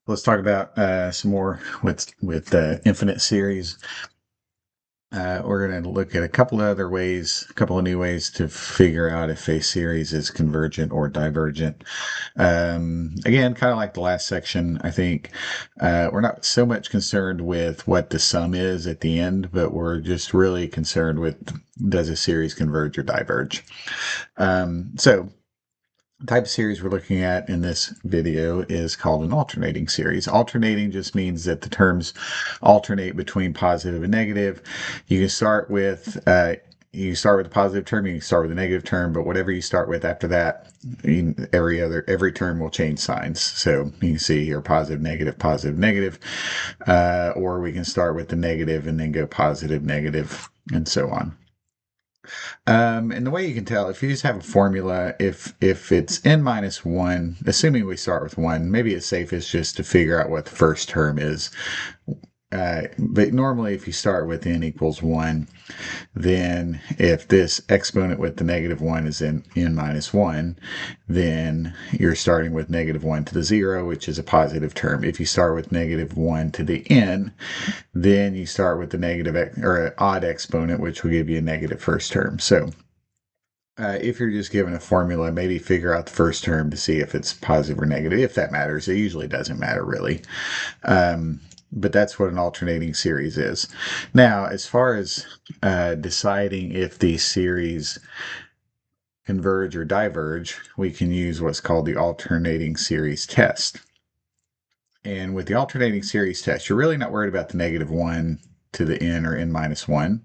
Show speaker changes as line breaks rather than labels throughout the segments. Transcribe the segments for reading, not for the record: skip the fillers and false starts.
Let's talk about some more with infinite series. We're going to look at a couple of other ways, a couple of new ways to figure out if a series is convergent or divergent. Again, kind of like the last section, I think we're not so much concerned with what the sum is at the end, but we're just really concerned with, does a series converge or diverge? So the type of series we're looking at in this video is called an alternating series. Alternating just means that the terms alternate between positive and negative. You can start with the positive term, you can start with a negative term, but whatever you start with after that, every term will change signs. So you can see here positive, negative, or we can start with the negative and then go positive, negative, and so on. And the way you can tell, if you just have a formula, if it's n minus 1, assuming we start with 1, maybe it's safest just to figure out what the first term is. But normally if you start with n equals 1, then if this exponent with the negative 1 is in n minus 1, then you're starting with negative 1 to the 0, which is a positive term. If you start with negative 1 to the n, then you start with the negative or an odd exponent, which will give you a negative first term. So if you're just given a formula, maybe figure out the first term to see if it's positive or negative, if that matters. It usually doesn't matter, really. But that's what an alternating series is. Now, as far as deciding if these series converge or diverge, we can use what's called the alternating series test. And with the alternating series test, you're really not worried about the negative 1 to the n or n minus 1.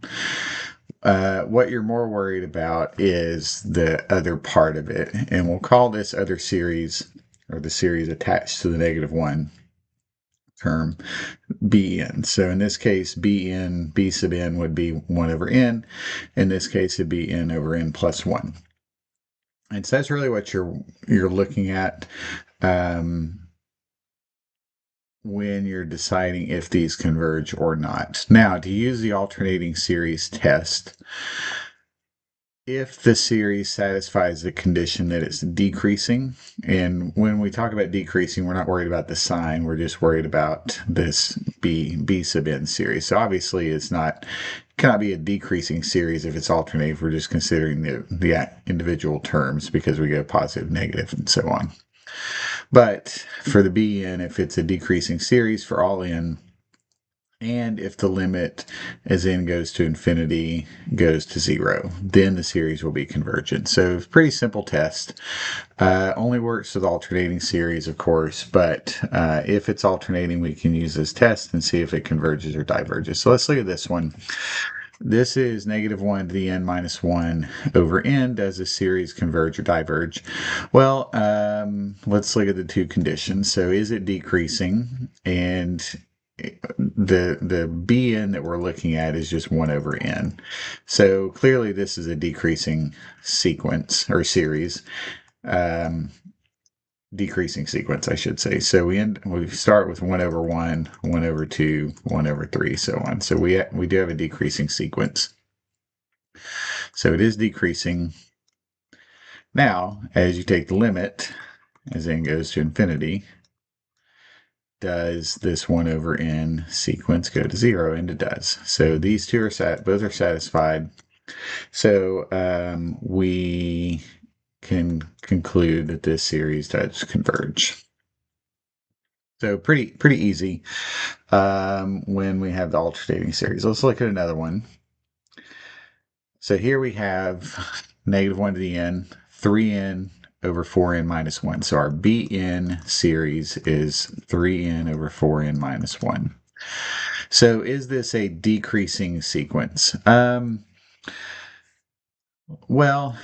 What you're more worried about is the other part of it. And we'll call this other series, or the series attached to the negative 1 term, Bn. So in this case, Bn, B sub n would be 1 over n. In this case, it'd be n over n plus 1. And so that's really what you're looking at when you're deciding if these converge or not. Now, to use the alternating series test, if the series satisfies the condition that it's decreasing, and when we talk about decreasing, we're not worried about the sign, we're just worried about this B sub n series. So obviously it's cannot be a decreasing series if it's alternating, if we're just considering the individual terms, because we go positive, negative, and so on. But for the Bn, if it's a decreasing series for all n, and if the limit as n goes to infinity goes to 0, then the series will be convergent. So it's a pretty simple test. Only works with alternating series, of course, but if it's alternating, we can use this test and see if it converges or diverges. So let's look at this one. This is negative 1 to the n minus 1 over n. Does the series converge or diverge? Well, let's look at the two conditions. So is it decreasing? And the Bn that we're looking at is just 1 over n. So clearly this is a decreasing sequence or series. Decreasing sequence, I should say. So we start with 1 over 1, 1 over 2, 1 over 3, so on. So we do have a decreasing sequence. So it is decreasing. Now, as you take the limit, as n goes to infinity, does this 1 over n sequence go to 0? And it does. So these two are both are satisfied. So we can conclude that this series does converge. So pretty easy when we have the alternating series. Let's look at another one. So here we have negative 1 to the n, 3n over 4n minus 1. So our Bn series is 3n over 4n minus 1. So is this a decreasing sequence? Well,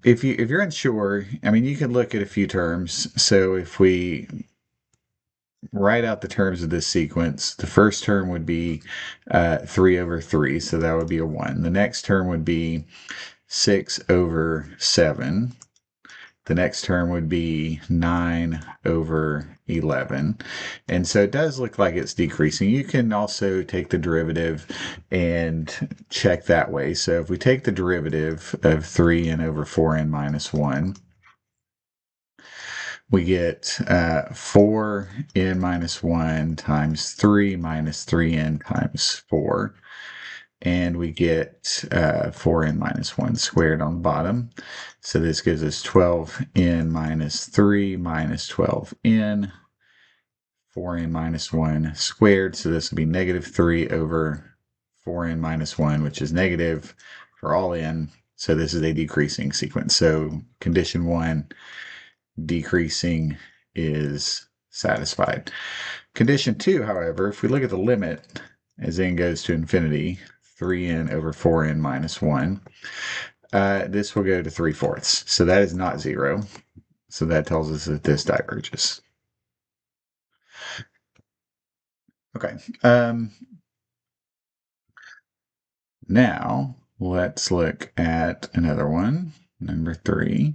if you're unsure, I mean, you can look at a few terms. So if we write out the terms of this sequence, the first term would be 3 over 3, so that would be a 1. The next term would be 6 over 7. The next term would be 9 over 11. And so it does look like it's decreasing. You can also take the derivative and check that way. So if we take the derivative of 3n over 4n minus 1, we get 4n minus 1 times 3 minus 3n times 4. And we get 4n minus 1 squared on the bottom. So this gives us 12n minus 3 minus 12n, 4n minus 1 squared. So this will be negative 3 over 4n minus 1, which is negative for all n. So this is a decreasing sequence. So condition 1, decreasing, is satisfied. Condition 2, however, if we look at the limit as n goes to infinity, 3n over 4n minus 1, this will go to 3/4. So that is not 0. So that tells us that this diverges. Okay. Now, let's look at another one, number 3.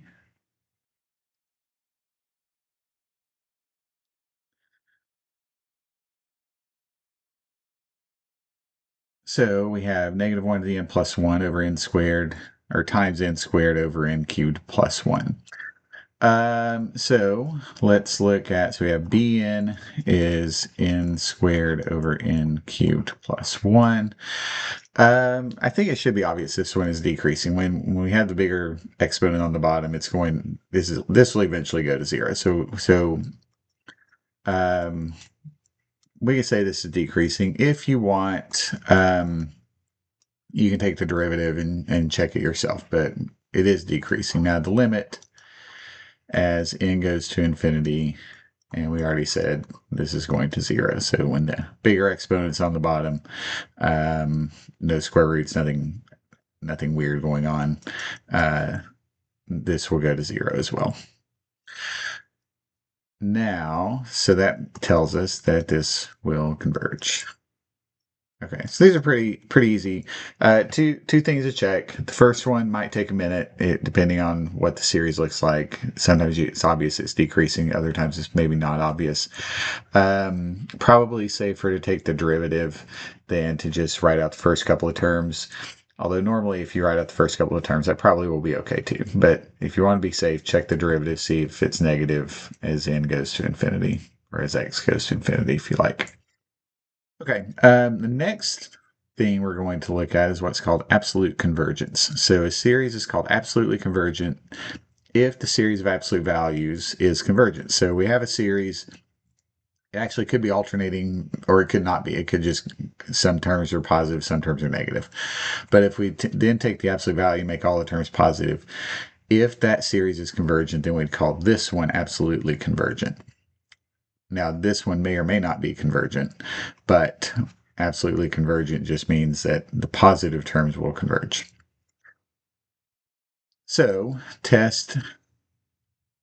So we have negative 1 to the n plus 1 over n squared, or times n squared over n cubed plus 1. So let's look at, so we have bn is n squared over n cubed plus 1. I think it should be obvious this one is decreasing. When we have the bigger exponent on the bottom, it's going, this will eventually go to 0. So we can say this is decreasing. If you want, you can take the derivative and check it yourself, but it is decreasing. Now the limit as n goes to infinity, and we already said this is going to 0. So when the bigger exponent's on the bottom, no square roots, nothing weird going on, this will go to 0 as well. Now, so that tells us that this will converge. Okay, so these are pretty easy. Two things to check. The first one might take a minute, depending on what the series looks like. Sometimes it's obvious it's decreasing. Other times it's maybe not obvious. Probably safer to take the derivative than to just write out the first couple of terms. Although normally if you write out the first couple of terms, that probably will be okay too. But if you want to be safe, check the derivative, see if it's negative as n goes to infinity, or as x goes to infinity if you like. Okay, the next thing we're going to look at is what's called absolute convergence. So a series is called absolutely convergent if the series of absolute values is convergent. So we have a series, it actually could be alternating, or it could not be. It could just, some terms are positive, some terms are negative. But if we then take the absolute value and make all the terms positive, if that series is convergent, then we'd call this one absolutely convergent. Now, this one may or may not be convergent, but absolutely convergent just means that the positive terms will converge. So, test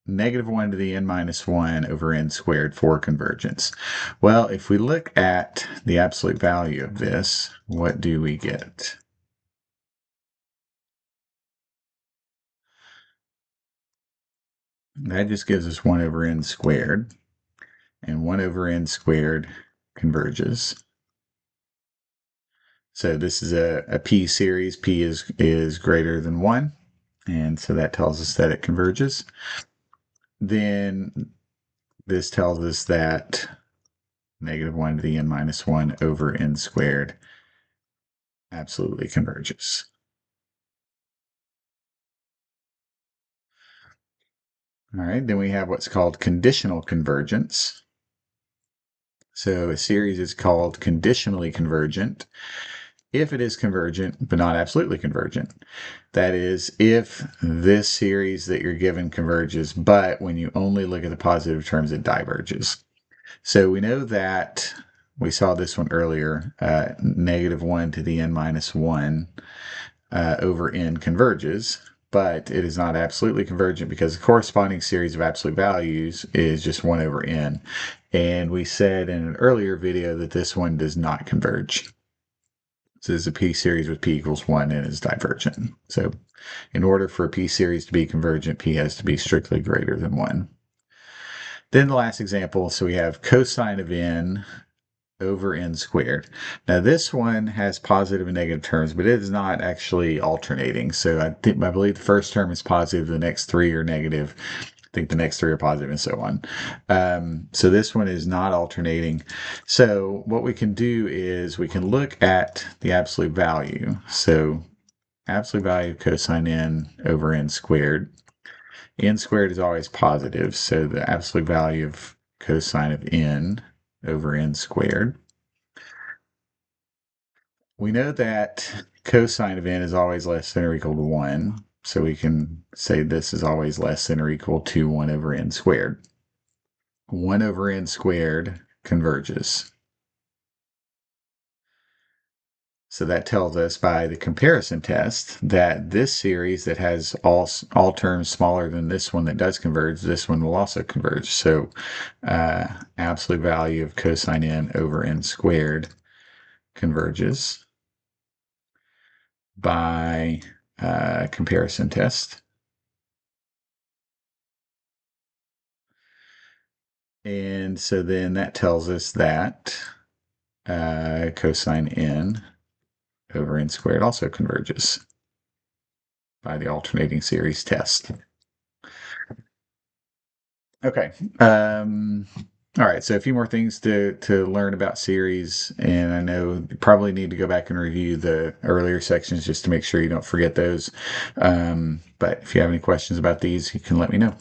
negative 1 to the n minus 1 over n squared for convergence. Well, if we look at the absolute value of this, what do we get? That just gives us 1 over n squared, and 1 over n squared converges. So this is a p series. P is greater than 1, and so that tells us that it converges. Then this tells us that negative 1 to the n minus 1 over n squared absolutely converges. All right, then we have what's called conditional convergence. So a series is called conditionally convergent if it is convergent, but not absolutely convergent. That is, if this series that you're given converges, but when you only look at the positive terms, it diverges. So we know that, we saw this one earlier, negative 1 to the n minus 1 over n converges, but it is not absolutely convergent because the corresponding series of absolute values is just 1 over n. And we said in an earlier video that this one does not converge. So this is a p-series with p equals 1 and is divergent. So in order for a p-series to be convergent, p has to be strictly greater than 1. Then the last example, so we have cosine of n over n squared. Now this one has positive and negative terms, but it is not actually alternating. So I believe the first term is positive, the next 3 are negative. think the next three are positive, and so on. So this one is not alternating. So what we can do is we can look at the absolute value. So absolute value of cosine n over n squared. N squared is always positive, so the absolute value of cosine of n over n squared. We know that cosine of n is always less than or equal to 1, so we can say this is always less than or equal to 1 over n squared. 1 over n squared converges. So that tells us by the comparison test that this series that has all terms smaller than this one that does converge, this one will also converge. So absolute value of cosine n over n squared converges by comparison test. And so then that tells us that cosine n over n squared also converges by the alternating series test. Okay. All right. So a few more things to learn about series, and I know you probably need to go back and review the earlier sections just to make sure you don't forget those. But if you have any questions about these, you can let me know.